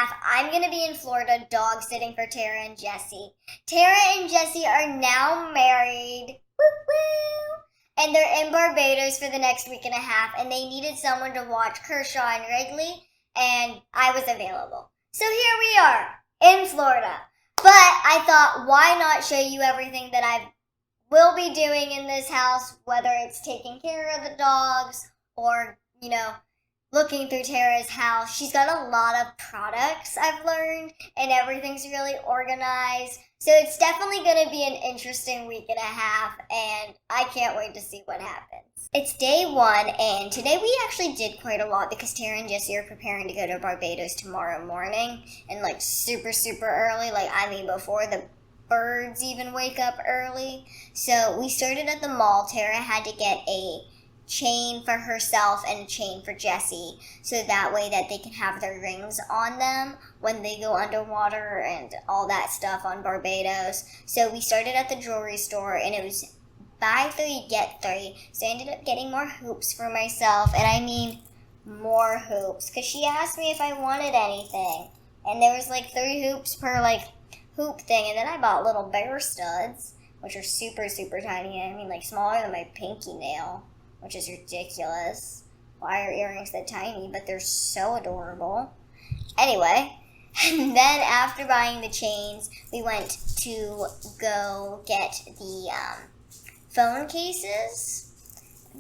half, I'm going to be in Florida dog sitting for Tara and Jesse. Tara and Jesse are now married. Woo woo! And they're in Barbados for the next week and a half, and they needed someone to watch Kershaw and Wrigley, and I was available. So here we are, in Florida. But I thought, why not show you everything that I will be doing in this house, whether it's taking care of the dogs or, looking through Tara's house. She's got a lot of products, I've learned, and everything's really organized. So it's definitely going to be an interesting week and a half, and I can't wait to see what happens. It's day 1, and today we actually did quite a lot because Tara and Jesse are preparing to go to Barbados tomorrow morning, and super, super early, before the birds even wake up early. So we started at the mall. Tara had to get a chain for herself and a chain for Jesse, so that way that they can have their rings on them when they go underwater and all that stuff on Barbados. So we started at the jewelry store, and it was buy 3 get 3. So I ended up getting more hoops for myself, and I mean more hoops, because she asked me if I wanted anything, and there was 3 hoops per hoop thing. And then I bought little bear studs, which are super, super tiny. I mean, smaller than my pinky nail, which is ridiculous. Why are earrings that tiny? But they're so adorable. Anyway, and then after buying the chains, we went to go get the phone cases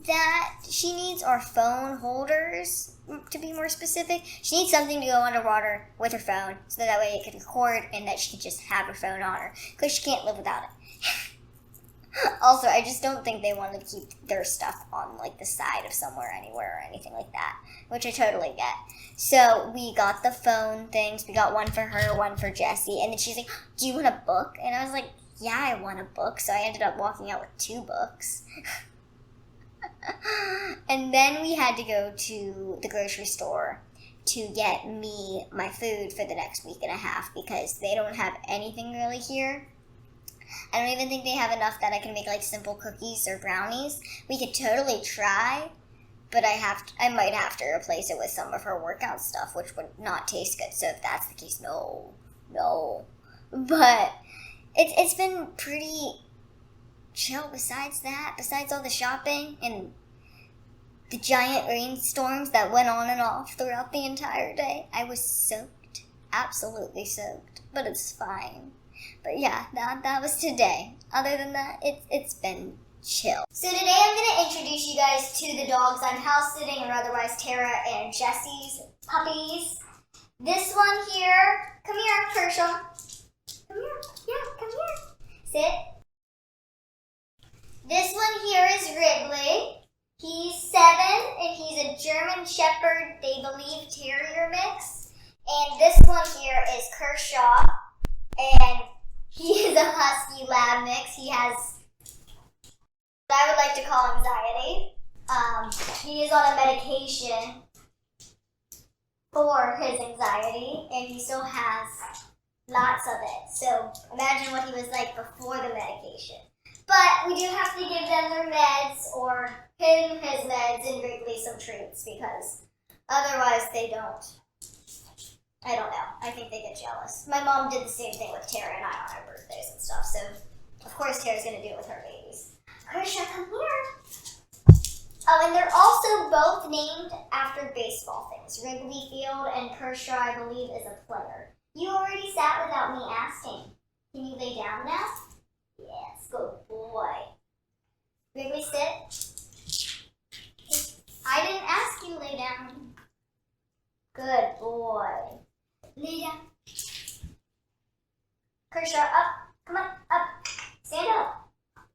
that she needs, or phone holders, to be more specific. She needs something to go underwater with her phone, so that way it can record and that she can just have her phone on her, because she can't live without it. Also, I just don't think they want to keep their stuff on the side of somewhere, anywhere, or anything like that, which I totally get. So we got the phone things. We got one for her, one for Jesse, and then she's like, "Do you want a book?" And I was like, "Yeah, I want a book." So I ended up walking out with 2 books. And then we had to go to the grocery store to get me my food for the next week and a half, because they don't have anything really here. I don't even think they have enough that I can make simple cookies or brownies. We could totally try, but I might have to replace it with some of her workout stuff, which would not taste good. So if that's the case, no. But it's been pretty chill besides that, besides all the shopping and the giant rainstorms that went on and off throughout the entire day. I was soaked, absolutely soaked, but it's fine. But yeah, that was today. Other than that, it's been chill. So today I'm going to introduce you guys to the dogs I'm house sitting, or otherwise Tara and Jesse's puppies. This one here, come here, Kershaw. Come here, yeah, come here. Sit. This one here is Wrigley. He's 7, and he's a German Shepherd, they believe, Terrier mix. And this one here is Kershaw, and he is a Husky Lab mix. He has what I would like to call anxiety. He is on a medication for his anxiety, and he still has lots of it. So imagine what he was like before the medication. But we do have to give them their meds, or him his meds, and Wrigley some treats, because otherwise they don't. I don't know. I think they get jealous. My mom did the same thing with Tara and I on our birthdays and stuff, so of course Tara's going to do it with her babies. Kershaw, come here. Oh, and they're also both named after baseball things. Wrigley Field and Kershaw, I believe, is a player. You already sat without me asking. Can you lay down now? Yes, good boy. Wrigley, sit. I didn't ask you to lay down. Good boy. Lay down. Kershaw, up. Come on, up. Stand up.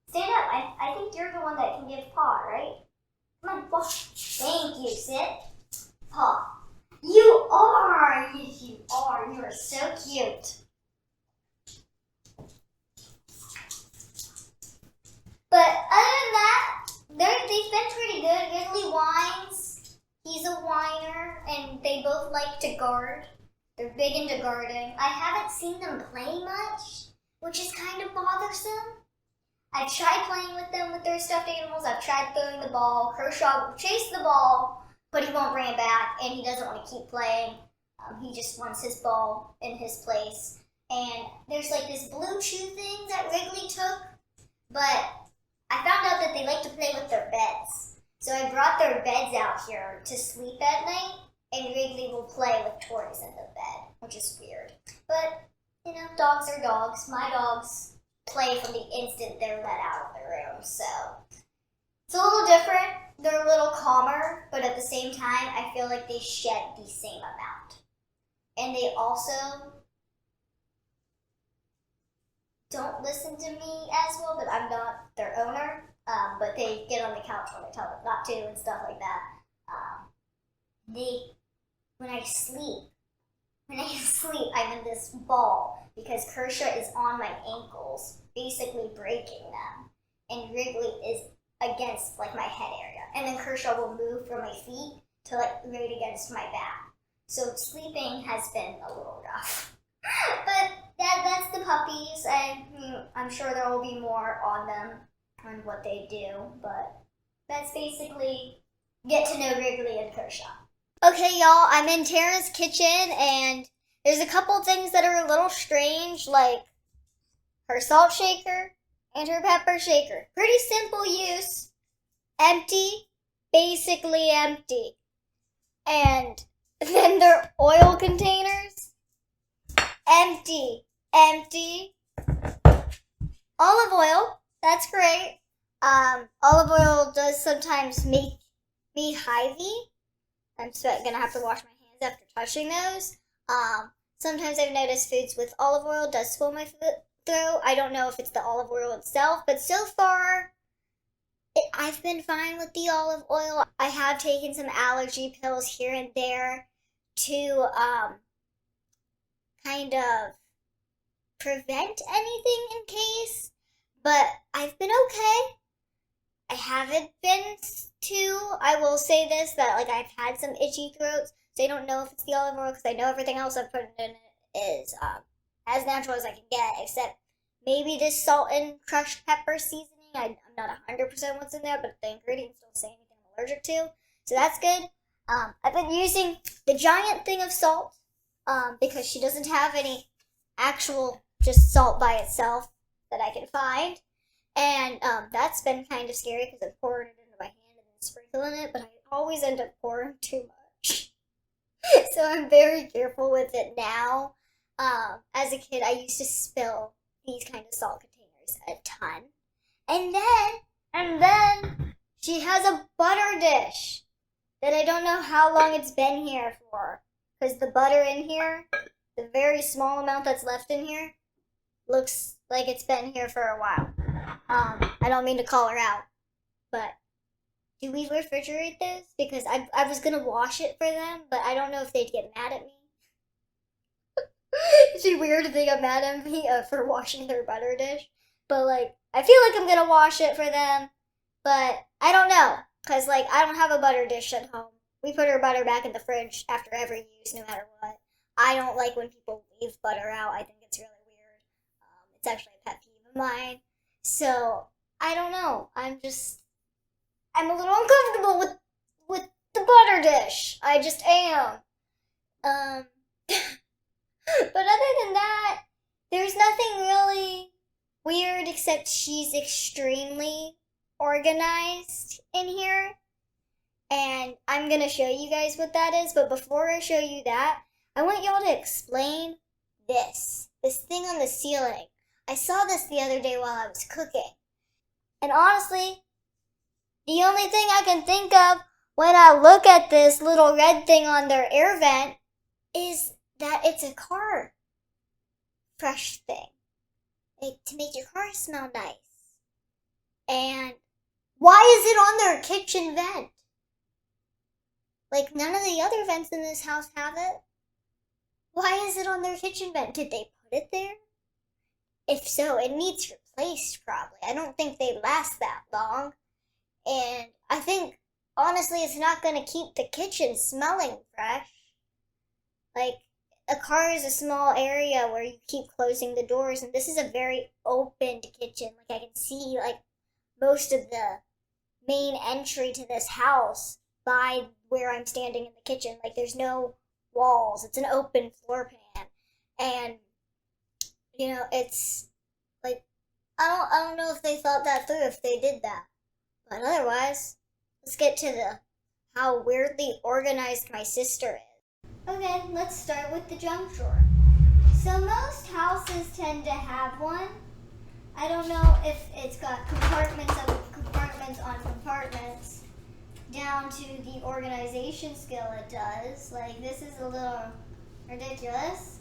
Stand up. I think you're the one that can give paw, right? Come on, walk. Thank you. Sit. Paw. You are. Yes, you are. You are so cute. But other than that, they've been pretty good. Wrigley whines. He's a whiner, and they both like to guard. They're big into guarding. I haven't seen them play much, which is kind of bothersome. I've tried playing with them with their stuffed animals. I've tried throwing the ball. Kershaw will chase the ball, but he won't bring it back, and he doesn't want to keep playing. He just wants his ball in his place. And there's like this blue chew thing that Wrigley took, but I found out that they like to play with their beds. So I brought their beds out here to sleep at night, and Wrigley will play with toys in the bed, which is weird. But, you know, dogs are dogs. My dogs play from the instant they're let out of the room, so it's a little different. They're a little calmer, but at the same time, I feel like they shed the same amount. And they also don't listen to me as well, but I'm not their owner. But they get on the couch when I tell them not to and stuff like that. When I sleep, I'm in this ball because Kershaw is on my ankles, basically breaking them, and Wrigley is against like my head area, and then Kershaw will move from my feet to like right against my back. So sleeping has been a little rough. But that's the puppies, and I'm sure there will be more on them on what they do, but that's basically get to know Wrigley and Kershaw. Okay, y'all, I'm in Tara's kitchen, and there's a couple things that are a little strange, like her salt shaker and her pepper shaker. Pretty simple use. Empty, basically empty. And then their oil containers. Empty. Olive oil, that's great. Olive oil does sometimes make me hivey. I'm gonna have to wash my hands after touching those. Sometimes I've noticed foods with olive oil does swell my throat. I don't know if it's the olive oil itself, but so far, I've been fine with the olive oil. I have taken some allergy pills here and there to kind of prevent anything in case, but I've been okay. I haven't been I will say this, that like I've had some itchy throats, so I don't know if it's the olive oil because I know everything else I've put in it is as natural as I can get, except maybe this salt and crushed pepper seasoning. I'm not 100% what's in there, but the ingredients don't say anything I'm allergic to, so that's good. I've been using the giant thing of salt because she doesn't have any actual just salt by itself that I can find. And that's been kind of scary because I'm pouring it into my hand and then sprinkling it, but I always end up pouring too much. So I'm very careful with it now. As a kid, I used to spill these kind of salt containers a ton. And then she has a butter dish that I don't know how long it's been here for. Because the butter in here, the very small amount that's left in here, looks like it's been here for a while. I don't mean to call her out, but do we refrigerate this? Because I was going to wash it for them, but I don't know if they'd get mad at me. Is it weird if they got mad at me for washing their butter dish? But, like, I feel like I'm going to wash it for them, but I don't know. Because, like, I don't have a butter dish at home. We put our butter back in the fridge after every use, no matter what. I don't like when people leave butter out. I think it's really weird. It's actually a pet peeve of mine. So, I don't know. I'm a little uncomfortable with the butter dish. I just am. But other than that, there's nothing really weird except she's extremely organized in here. And I'm going to show you guys what that is. But before I show you that, I want y'all to explain this thing on the ceiling. I saw this the other day while I was cooking. And honestly, the only thing I can think of when I look at this little red thing on their air vent is that it's a car fresh thing. To make your car smell nice. And why is it on their kitchen vent? Like, none of the other vents in this house have it. Why is it on their kitchen vent? Did they put it there? If so, it needs replaced probably. I don't think they last that long. And I think, honestly, it's not going to keep the kitchen smelling fresh. Like, a car is a small area where you keep closing the doors, and this is a very opened kitchen. Like, I can see, like, most of the main entry to this house by where I'm standing in the kitchen. Like, there's no walls. It's an open floor plan. And, it's like, I don't know if they thought that through if they did that. But otherwise, let's get to how weirdly organized my sister is. Okay, let's start with the junk drawer. So most houses tend to have one. I don't know if it's got compartments on compartments down to the organization skill it does. Like, this is a little ridiculous.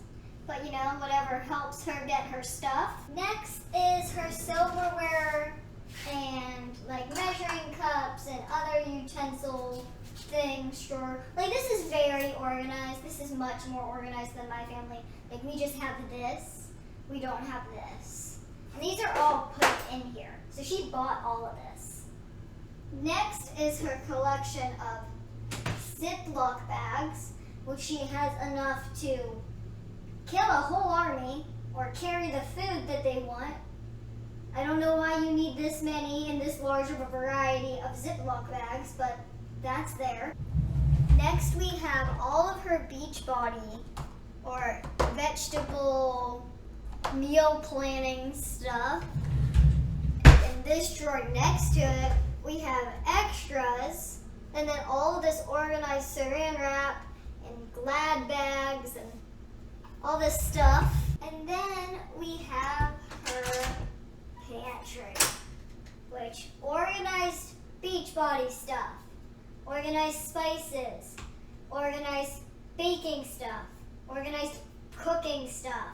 But whatever helps her get her stuff. Next is her silverware and like measuring cups and other utensil things drawer. Like, this is very organized. This is much more organized than my family. Like, we just have this. We don't have this. And these are all put in here. So she bought all of this. Next is her collection of Ziploc bags, which she has enough to kill a whole army or carry the food that they want. I don't know why you need this many and this large of a variety of Ziploc bags, but that's there. Next we have all of her Beachbody or vegetable meal planning stuff. In this drawer next to it, we have extras, and then all of this organized saran wrap and Glad bags and all this stuff. And then we have her pantry, which organized Beachbody stuff, organized spices, organized baking stuff, organized cooking stuff,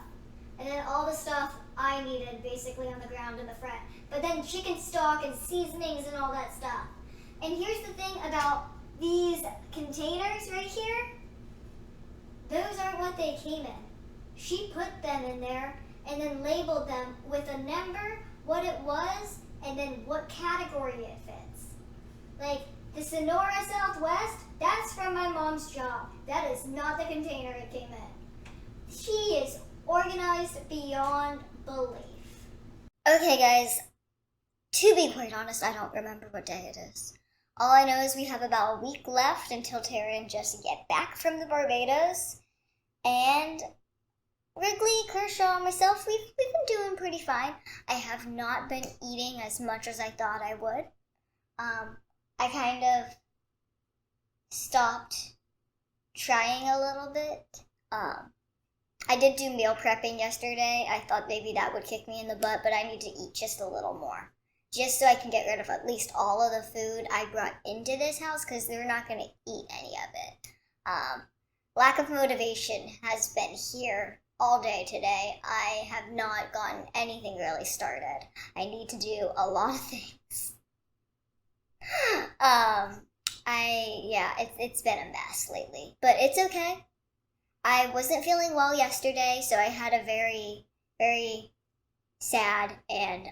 and then all the stuff I needed basically on the ground in the front. But then chicken stock and seasonings and all that stuff. And here's the thing about these containers right here. Those aren't what they came in. She put them in there and then labeled them with a number, what it was, and then what category it fits. Like the Sonora Southwest, that's from my mom's job. That is not the container it came in. She is organized beyond belief. Okay, guys, to be quite honest, I don't remember what day it is. All I know is we have about a week left until Tara and Jesse get back from the Barbados. And Wrigley, Kershaw, myself, we've been doing pretty fine. I have not been eating as much as I thought I would. I kind of stopped trying a little bit. I did do meal prepping yesterday. I thought maybe that would kick me in the butt, but I need to eat just a little more. Just so I can get rid of at least all of the food I brought into this house, because they're not going to eat any of it. Lack of motivation has been here all day today. I have not gotten anything really started. I need to do a lot of things. It's been a mess lately, but it's okay. I wasn't feeling well yesterday, so I had a very, very sad and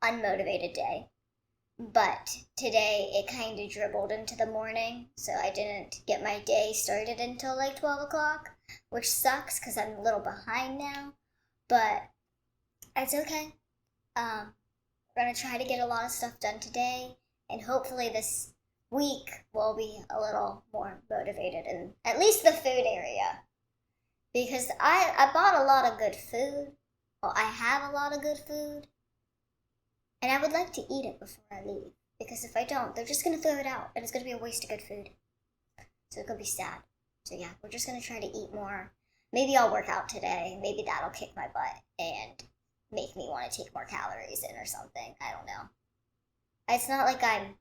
unmotivated day. But today it kind of dribbled into the morning, so I didn't get my day started until like 12 o'clock, which sucks because I'm a little behind now, but it's okay. We're going to try to get a lot of stuff done today, and hopefully this week we'll be a little more motivated in at least the food area. Because I bought a lot of good food. Well, I have a lot of good food. And I would like to eat it before I leave. Because if I don't, they're just going to throw it out. And it's going to be a waste of good food. So it's going to be sad. So yeah, we're just going to try to eat more. Maybe I'll work out today. Maybe that'll kick my butt and make me want to take more calories in or something. I don't know. It's not like I'm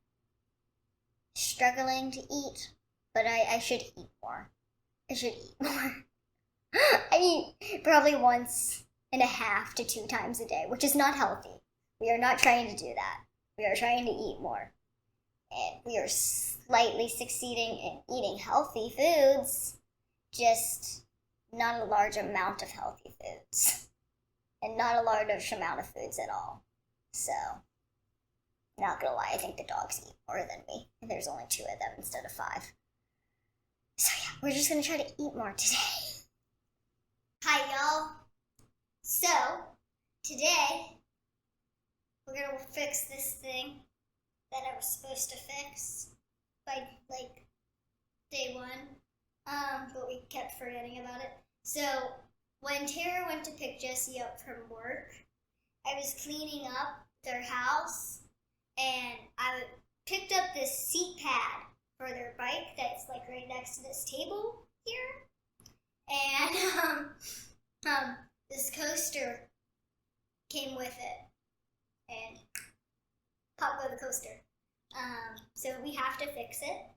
struggling to eat, but I should eat more. I should eat more. I eat probably 1.5 to 2 times a day, which is not healthy. We are not trying to do that. We are trying to eat more. And we are slightly succeeding in eating healthy foods, just not a large amount of healthy foods. And not a large amount of foods at all. So, not gonna lie, I think the dogs eat more than me. And there's only 2 of them instead of 5. So yeah, we're just gonna try to eat more today. Hi y'all. So, today, we're gonna fix this thing that I was supposed to fix by, like, day 1. But we kept forgetting about it. So when Tara went to pick Jessie up from work, I was cleaning up their house, and I picked up this seat pad for their bike that's like right next to this table here, and this coaster came with it, and pop go the coaster. So we have to fix it.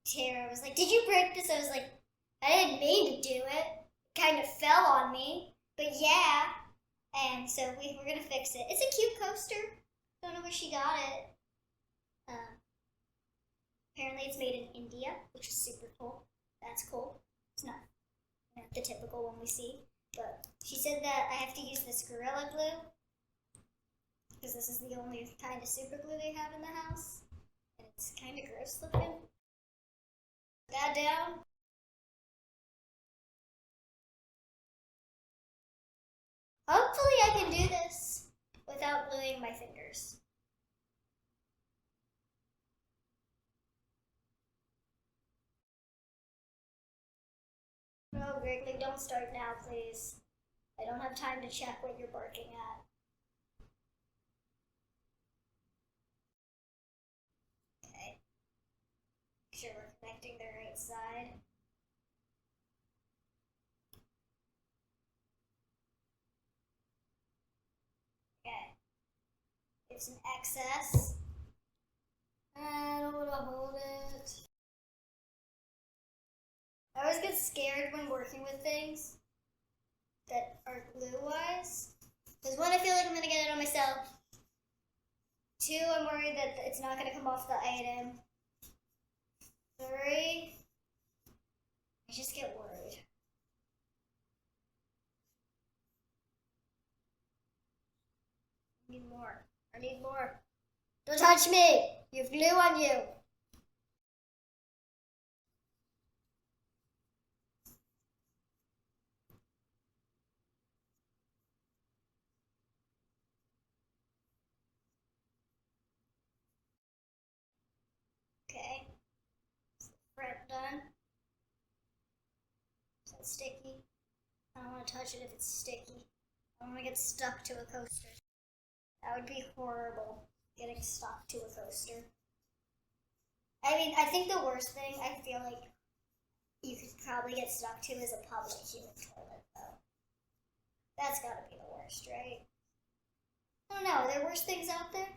Tara was like, "Did you break this?" I was like, "I didn't mean to do it. It kind of fell on me, but yeah." And so we're gonna fix it. It's a cute coaster. Don't know where she got it. Apparently it's made in India, which is super cool. That's cool. It's not the typical one we see. But she said that I have to use this Gorilla Glue, because this is the only kind of super glue they have in the house. And it's kind of gross looking. That down. Hopefully I can do this without gluing my fingers. No, Gregory, don't start now, please. I don't have time to check what you're barking at. Okay. Make sure we're connecting the right side. Okay. It's an excess. I don't want to hold it. I always get scared when working with things that are glue-wise. Because one, I feel like I'm going to get it on myself. Two, I'm worried that it's not going to come off the item. Three, I just get worried. I need more. I need more. Don't touch me! You have glue on you! Okay. Front done. Is that sticky? I don't want to touch it if it's sticky. I don't want to get stuck to a coaster. That would be horrible, getting stuck to a coaster. I mean, I think the worst thing I feel like you could probably get stuck to is a public human toilet, though. That's gotta be the worst, right? I don't know, are there worse things out there?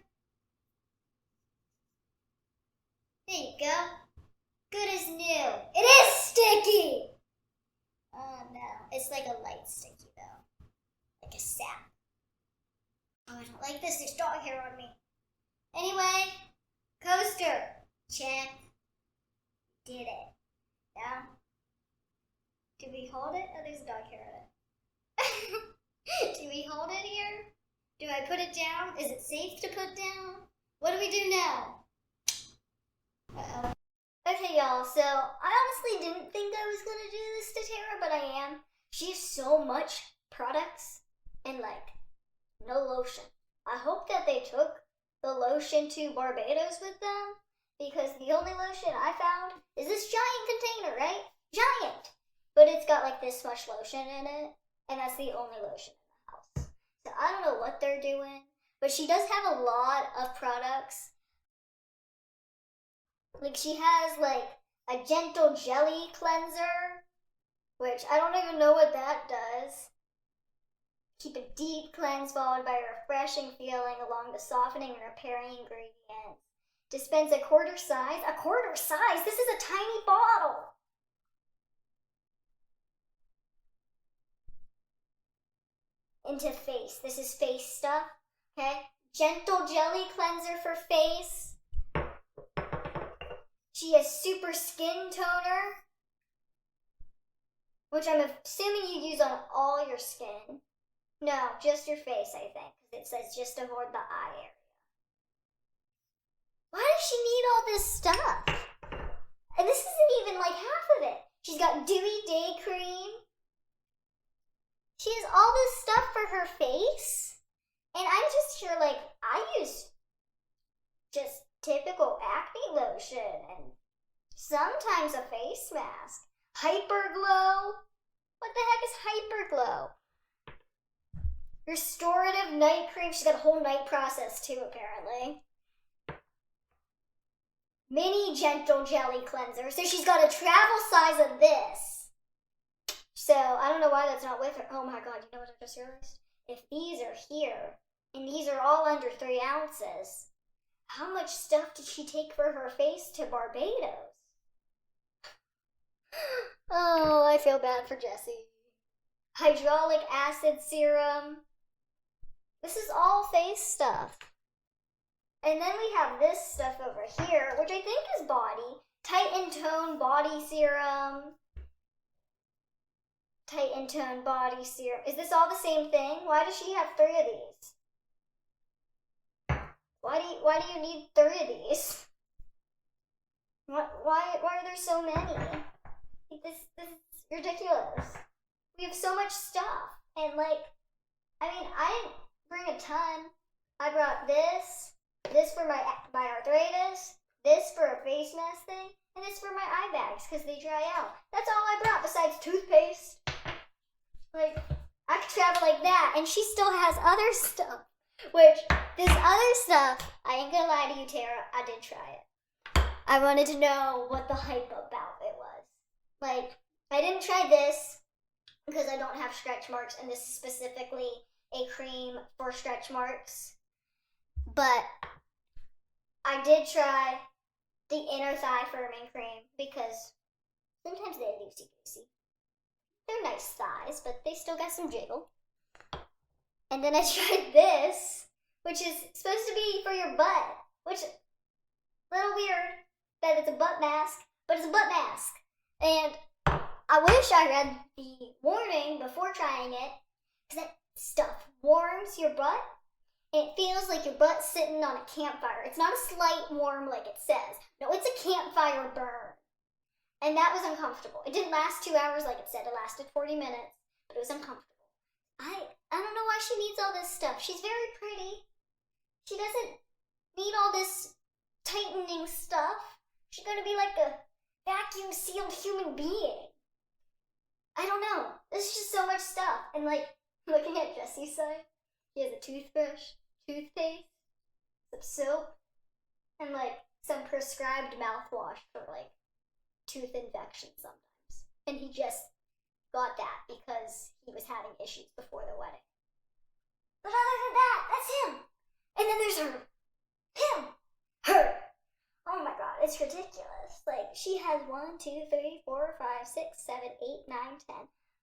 There you go. Good as new. It is sticky! Oh no, it's like a light sticky though. Like a sap. Oh, I don't like this, there's dog hair on me. Anyway, coaster. Check. Did it. Now, do we hold it? Oh, there's a dog hair on it. Do we hold it here? Do I put it down? Is it safe to put down? What do we do now? Uh-oh. Okay, y'all, so I honestly didn't think I was gonna do this to Tara, but I am. She has so much products and, like, no lotion. I hope that they took the lotion to Barbados with them, because the only lotion I found is this giant container, right? Giant! But it's got, like, this much lotion in it, and that's the only lotion in the house. So I don't know what they're doing, but she does have a lot of products. Like, she has, like, a gentle jelly cleanser, which I don't even know what that does. Keep a deep cleanse followed by a refreshing feeling along the softening and repairing ingredients. Dispense a quarter size? A quarter size? This is a tiny bottle! Into face. This is face stuff, okay? Gentle jelly cleanser for face. She has super skin toner, which I'm assuming you use on all your skin. No, just your face, I think, because it says just avoid the eye area. Why does she need all this stuff? And this isn't even like half of it. She's got dewy day cream. She has all this stuff for her face. And I'm just here like, I use just typical acne lotion and sometimes a face mask. Hyperglow? What the heck is Hyperglow? Restorative night cream. She's got a whole night process too, apparently. Mini gentle jelly cleanser. So she's got a travel size of this. So I don't know why that's not with her. Oh my god, you know what I just realized? If these are here, and these are all under 3 ounces, how much stuff did she take for her face to Barbados? Oh, I feel bad for Jessie. Hyaluronic acid serum. This is all face stuff. And then we have this stuff over here, which I think is body. Tighten Tone Body Serum. Tighten Tone Body Serum. Is this all the same thing? Why does she have 3 of these? Why do you need 3 of these? Why are there so many? This is ridiculous. We have so much stuff. And I didn't bring a ton. I brought this for my arthritis, this for a face mask thing, and this for my eye bags because they dry out. That's all I brought besides toothpaste. I could travel like that, and she still has other stuff. Which, this other stuff, I ain't gonna lie to you, Tara, I did try it. I wanted to know what the hype about it was. I didn't try this because I don't have stretch marks, and this is specifically a cream for stretch marks. But I did try the inner thigh firming cream because sometimes they're loosey-goosey. They're nice thighs, but they still got some jiggle. And then I tried this, which is supposed to be for your butt, which is a little weird that it's a butt mask, but it's a butt mask. And I wish I read the warning before trying it, because that stuff warms your butt. It feels like your butt's sitting on a campfire. It's not a slight warm like it says. No, it's a campfire burn. And that was uncomfortable. It didn't last 2 hours like it said. It lasted 40 minutes, but it was uncomfortable. I don't know why she needs all this stuff. She's very pretty. She doesn't need all this tightening stuff. She's gonna be like a vacuum-sealed human being. I don't know. There's just so much stuff. And looking at Jessie's side, she has a toothbrush, toothpaste, some soap, and some prescribed mouthwash for tooth infections sometimes. And he just got that because he was having issues before the wedding. But other than that, that's him. And then there's her. Him. Her. Oh my god, it's ridiculous. She has 1, 2, 3, 4, 5, 6, 7, 8, 9, 10,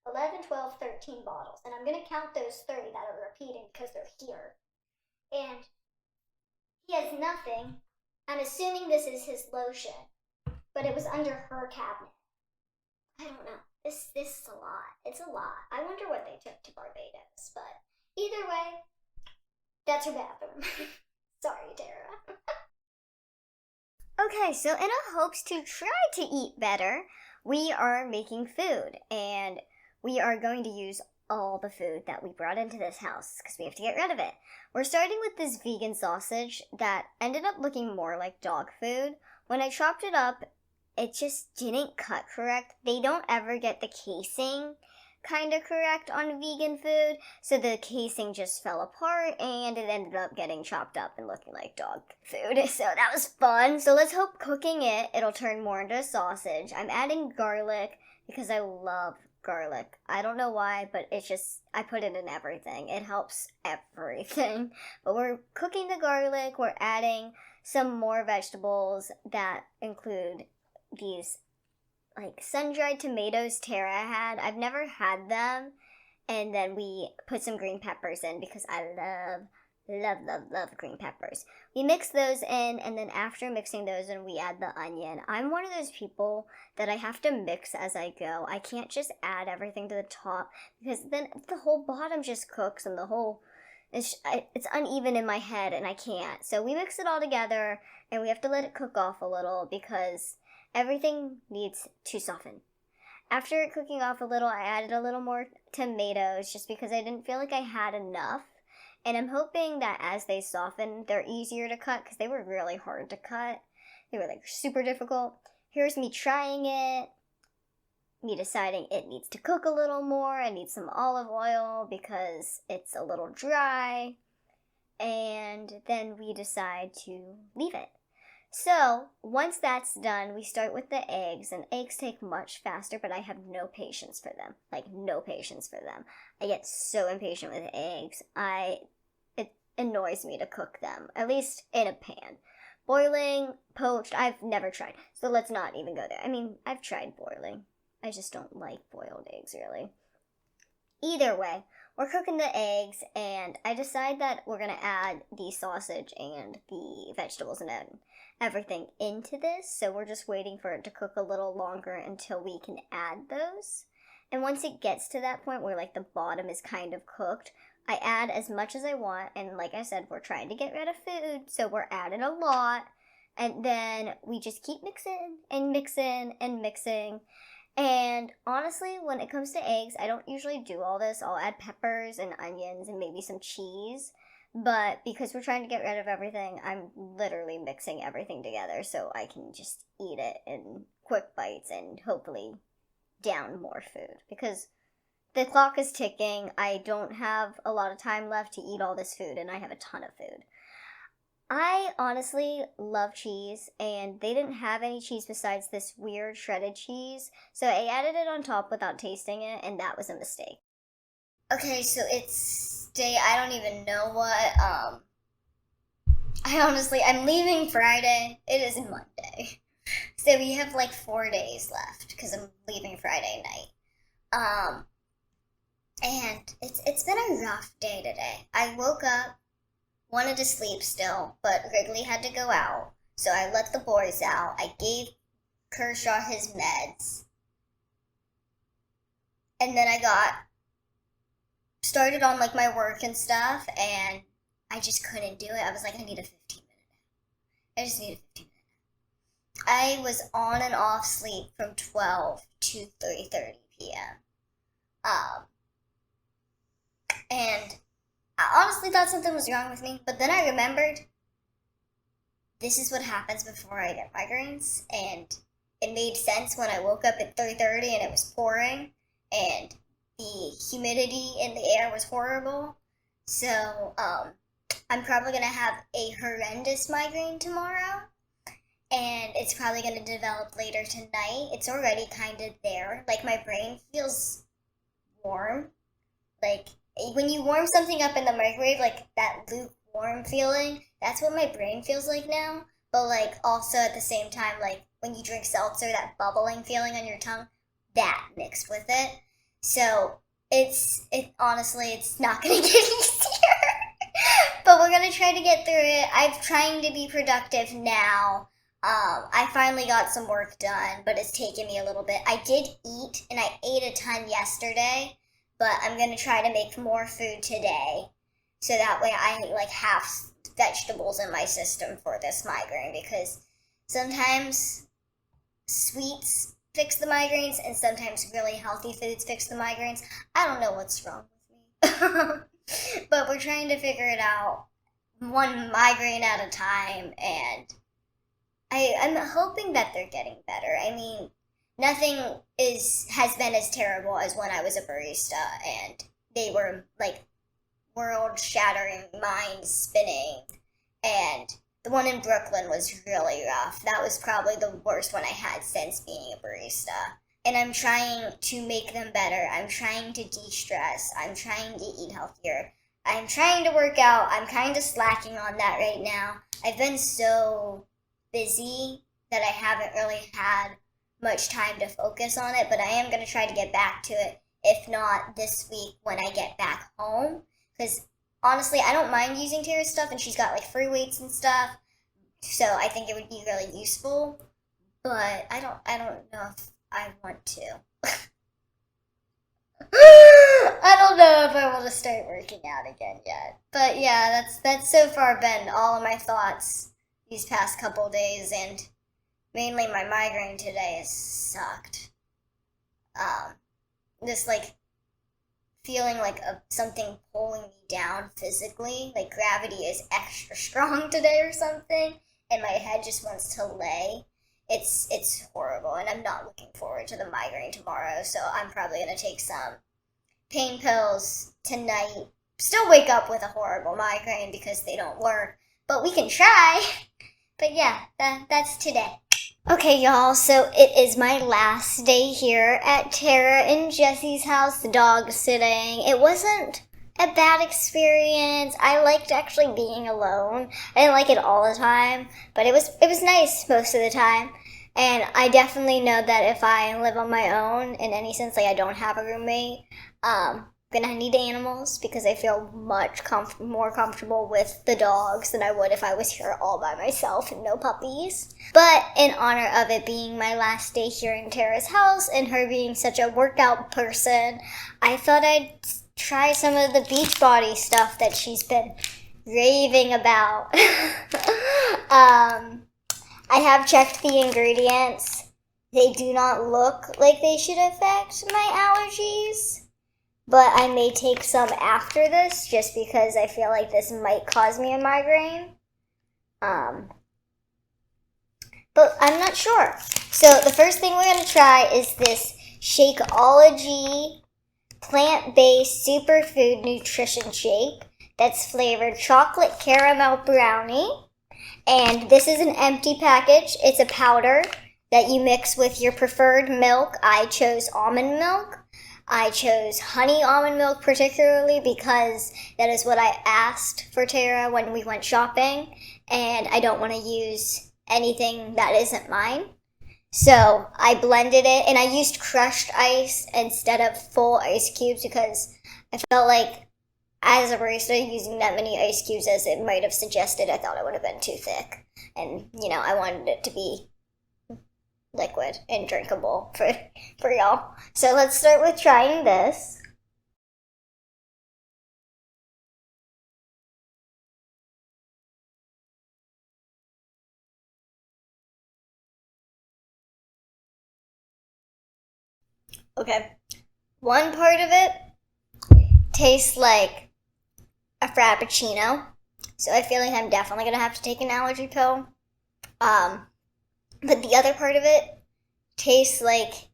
11, 12, 13 bottles. And I'm going to count those 30 that are repeating because they're here. And he has nothing. I'm assuming this is his lotion. But it was under her cabinet. I don't know. This is a lot. It's a lot. I wonder what they took to Barbados. But either way, that's her bathroom. Sorry, Tara. Okay, so in a hopes to try to eat better, we are making food. And we are going to use all the food that we brought into this house because we have to get rid of it. We're starting with this vegan sausage that ended up looking more like dog food. When I chopped it up, it just didn't cut correct. They don't ever get the casing kind of correct on vegan food, so the casing just fell apart and it ended up getting chopped up and looking like dog food. So that was fun. So let's hope cooking it'll turn more into a sausage. I'm adding garlic because I love garlic. I don't know why, but I put it in everything. It helps everything. But we're cooking the garlic. We're adding some more vegetables that include these sun-dried tomatoes Tara had. I've never had them. And then we put some green peppers in because I love green peppers. We mix those in, and then after mixing those in, we add the onion. I'm one of those people that I have to mix as I go. I can't just add everything to the top because then the whole bottom just cooks and it's uneven in my head and I can't. So we mix it all together and we have to let it cook off a little because everything needs to soften. After it cooking off a little, I added a little more tomatoes just because I didn't feel like I had enough. And I'm hoping that as they soften, they're easier to cut because they were really hard to cut. They were super difficult. Here's me trying it. me deciding it needs to cook a little more. I need some olive oil because it's a little dry. And then we decide to leave it. So, once that's done, we start with the eggs, and eggs take much faster, but I have no patience for them. Like, no patience for them. I get so impatient with eggs. It annoys me to cook them, at least in a pan. Boiling, poached, I've never tried, so let's not even go there. I mean, I've tried boiling. I just don't like boiled eggs, really. Either way, we're cooking the eggs, and I decide that we're going to add the sausage and the vegetables and everything into this, so we're just waiting for it to cook a little longer until we can add those. And once it gets to that point where, like, the bottom is kind of cooked, I add as much as I want, and like I said, we're trying to get rid of food, so we're adding a lot, and then we just keep mixing and mixing and mixing. And honestly, when it comes to eggs, I don't usually do all this. I'll add peppers and onions and maybe some cheese. But because we're trying to get rid of everything, I'm literally mixing everything together so I can just eat it in quick bites and hopefully down more food. Because the clock is ticking. I don't have a lot of time left to eat all this food, and I have a ton of food. I honestly love cheese, and they didn't have any cheese besides this weird shredded cheese, so I added it on top without tasting it, and that was a mistake. Okay, so it's day, I don't even know what, I'm leaving Friday. It is Monday. So we have like 4 days left, because I'm leaving Friday night. And it's been a rough day today. I woke up, wanted to sleep still, but Wrigley had to go out, so I let the boys out. I gave Kershaw his meds, and then I got started on like my work and stuff, and I just couldn't do it. I was like, I need a 15-minute nap. I just need a 15-minute nap. I was on and off sleep from 12 to 3:30 p.m. And I honestly thought something was wrong with me, but then I remembered this is what happens before I get migraines, and it made sense when I woke up at 3:30 and it was pouring, and the humidity in the air was horrible. So, I'm probably gonna have a horrendous migraine tomorrow, and it's probably gonna develop later tonight. It's already kind of there. Like, my brain feels warm. Like, when you warm something up in the microwave, like that lukewarm feeling, that's what my brain feels like now. But like also at the same time, like when you drink seltzer, that bubbling feeling on your tongue, that mixed with it. So honestly, it's not gonna get easier. But we're gonna try to get through it. I'm trying to be productive now. I finally got some work done, but it's taken me a little bit. I did eat, and I ate a ton yesterday. But I'm going to try to make more food today, so that way I like have vegetables in my system for this migraine, because sometimes sweets fix the migraines and sometimes really healthy foods fix the migraines. I don't know what's wrong with me. But we're trying to figure it out one migraine at a time, and I'm hoping that they're getting better. I mean, nothing has been as terrible as when I was a barista, and they were like world-shattering, mind-spinning, and the one in Brooklyn was really rough. That was probably the worst one I had since being a barista. And I'm trying to make them better. I'm trying to de-stress. I'm trying to eat healthier. I'm trying to work out. I'm kind of slacking on that right now. I've been so busy that I haven't really had much time to focus on it, but I am going to try to get back to it, if not this week when I get back home, because honestly, I don't mind using Tara's stuff, and she's got like free weights and stuff, so I think it would be really useful, but I don't know if I want to. I don't know if I want to start working out again yet, but yeah, that's so far been all of my thoughts these past couple days, and mainly my migraine today has sucked. This like feeling like something pulling me down physically, like gravity is extra strong today or something, and my head just wants to lay. it's horrible, and I'm not looking forward to the migraine tomorrow, so I'm probably going to take some pain pills tonight. Still wake up with a horrible migraine because they don't work, but we can try. But yeah, that's today. Okay, y'all, so it is my last day here at Tara and Jesse's house, dog sitting. It wasn't a bad experience. I liked actually being alone. I didn't like it all the time, but it was nice most of the time. And I definitely know that if I live on my own, in any sense, like I don't have a roommate, I'm gonna need animals because I feel much more comfortable with the dogs than I would if I was here all by myself and no puppies. But in honor of it being my last day here in Tara's house and her being such a workout person, I thought I'd try some of the Beachbody stuff that she's been raving about. I have checked the ingredients. They do not look like they should affect my allergies, but I may take some after this just because I feel like this might cause me a migraine. But I'm not sure. So the first thing we're going to try is this Shakeology plant-based superfood nutrition shake that's flavored chocolate caramel brownie. And this is an empty package. It's a powder that you mix with your preferred milk. I chose almond milk. I chose honey almond milk particularly because that is what I asked for Tara when we went shopping, and I don't want to use anything that isn't mine. So I blended it, and I used crushed ice instead of full ice cubes because I felt like as a barista using that many ice cubes as it might have suggested, I thought it would have been too thick. And, I wanted it to be liquid and drinkable for y'all. So let's start with trying this. Okay. One part of it tastes like a Frappuccino. So I feel like I'm definitely going to have to take an allergy pill. But the other part of it tastes like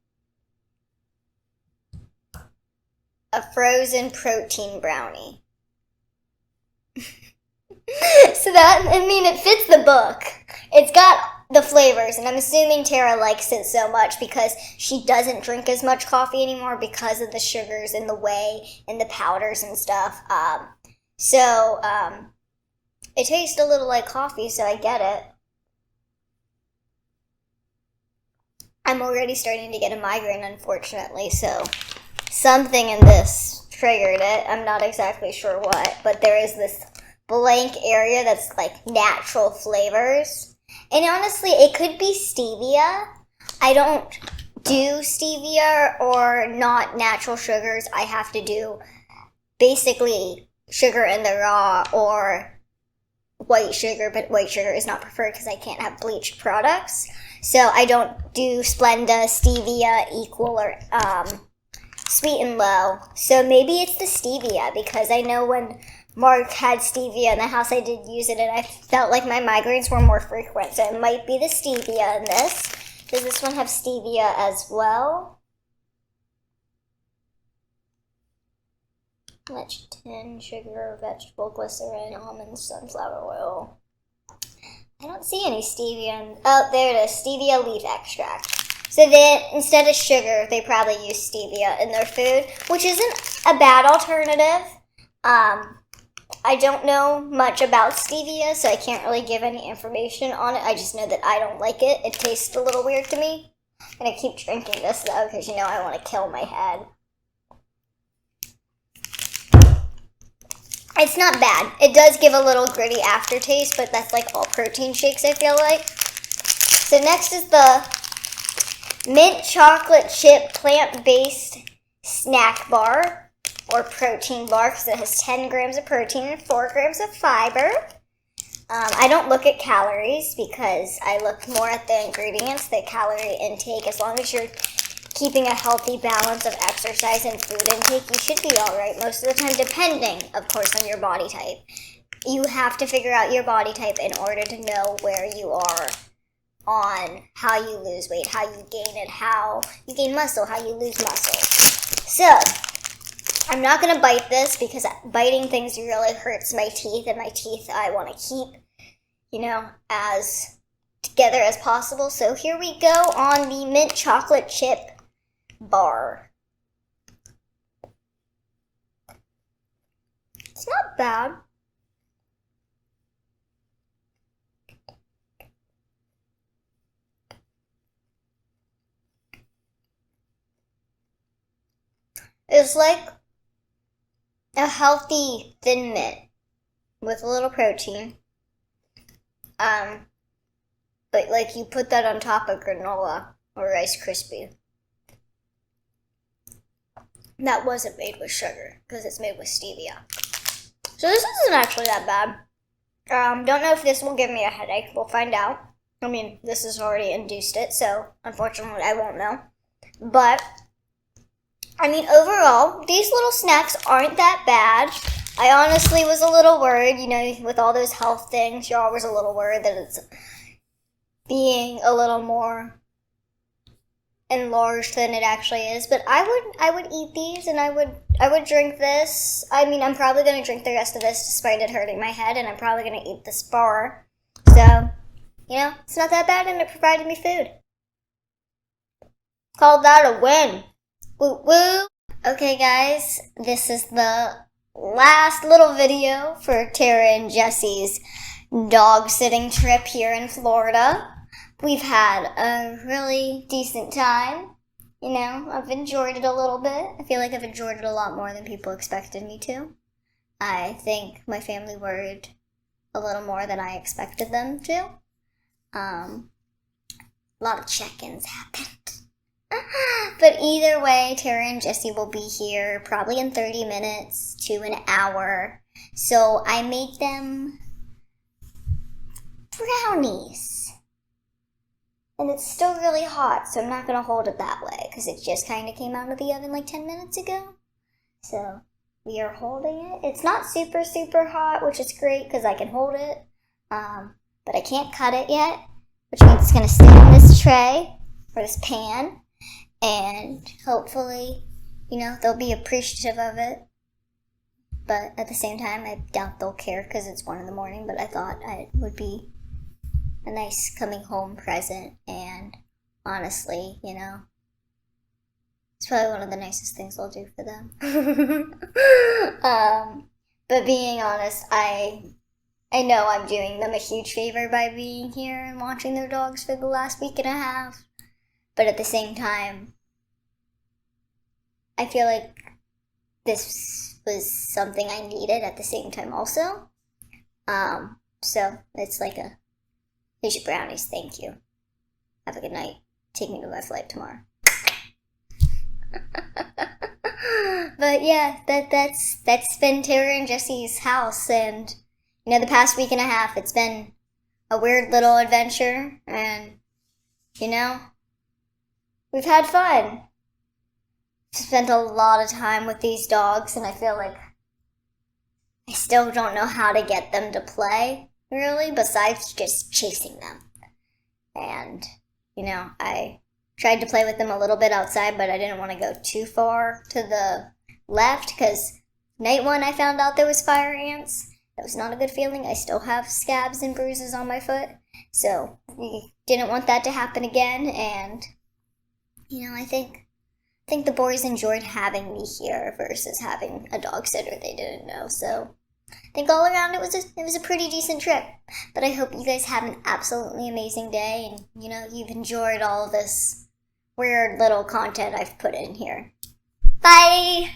a frozen protein brownie. So it fits the book. It's got the flavors, and I'm assuming Tara likes it so much because she doesn't drink as much coffee anymore because of the sugars and the whey and the powders and stuff. It tastes a little like coffee, so I get it. I'm already starting to get a migraine, unfortunately, so something in this triggered it. I'm not exactly sure what, but there is this blank area that's like natural flavors. And honestly, it could be stevia. I don't do stevia or not natural sugars. I have to do basically sugar in the raw or white sugar, but white sugar is not preferred because I can't have bleached products. So I don't do Splenda, stevia, equal, or sweet and low. So maybe it's the stevia because I know when Mark had stevia in the house, I did use it and I felt like my migraines were more frequent. So it might be the stevia in this. Does this one have stevia as well? Lecithin, sugar, vegetable glycerin, almonds, sunflower oil. I don't see any stevia. Oh, there it is. Stevia leaf extract. So then, instead of sugar, they probably use stevia in their food, which isn't a bad alternative. I don't know much about stevia, so I can't really give any information on it. I just know that I don't like it. It tastes a little weird to me. I'm going to keep drinking this, though, because I want to kill my head. It's not bad. It does give a little gritty aftertaste, but that's like all protein shakes, I feel like. So next is the mint chocolate chip plant-based snack bar, or protein bar, because it has 10 grams of protein and 4 grams of fiber. I don't look at calories because I look more at the ingredients, the calorie intake. As long as you're keeping a healthy balance of exercise and food intake, you should be all right most of the time, depending, of course, on your body type. You have to figure out your body type in order to know where you are on how you lose weight, how you gain it, how you gain muscle, how you lose muscle. So, I'm not going to bite this because biting things really hurts my teeth, and my teeth I want to keep, as together as possible. So here we go on the mint chocolate chip bar. It's not bad. It's like a healthy Thin Mint with a little protein. But like you put that on top of granola or Rice Krispie. That wasn't made with sugar because it's made with stevia. So this isn't actually that bad. Don't know if this will give me a headache. We'll find out. I mean, this has already induced it, so unfortunately I won't know. But I mean, overall, these little snacks aren't that bad. I honestly was a little worried, with all those health things, you're always a little worried that it's being a little more enlarged than it actually is. But I would eat these, and I would drink this. I mean, I'm probably going to drink the rest of this despite it hurting my head, and I'm probably going to eat this bar. So, it's not that bad, and it provided me food. Called that a win. Woo woo! Okay guys, this is the last little video for Tara and Jesse's dog sitting trip here in Florida. We've had a really decent time. I've enjoyed it a little bit. I feel like I've enjoyed it a lot more than people expected me to. I think my family worried a little more than I expected them to. A lot of check-ins happened. But either way, Tara and Jesse will be here probably in 30 minutes to an hour. So I made them brownies. And it's still really hot, so I'm not going to hold it that way because it just kind of came out of the oven like 10 minutes ago. So we are holding it. It's not super, super hot, which is great because I can hold it. But I can't cut it yet, which means it's going to stay in this tray or this pan. And hopefully, they'll be appreciative of it. But at the same time, I doubt they'll care because it's 1 a.m. But I thought it would be a nice coming home present. And honestly, it's probably one of the nicest things I'll do for them. But being honest, I know I'm doing them a huge favor by being here and watching their dogs for the last week and a half. But at the same time, I feel like this was something I needed at the same time also. So it's like here's your brownies, thank you. Have a good night. Take me to my flight tomorrow. But yeah, that's been Tara and Jesse's house, and the past week and a half, it's been a weird little adventure, and we've had fun. Spent a lot of time with these dogs, and I feel like I still don't know how to get them to play, really, besides just chasing them. And, I tried to play with them a little bit outside, but I didn't want to go too far to the left, because night one I found out there was fire ants. That was not a good feeling. I still have scabs and bruises on my foot, so we didn't want that to happen again, and I think the boys enjoyed having me here versus having a dog sitter they didn't know. So I think all around it was a pretty decent trip. But I hope you guys have an absolutely amazing day, and you've enjoyed all of this weird little content I've put in here. Bye!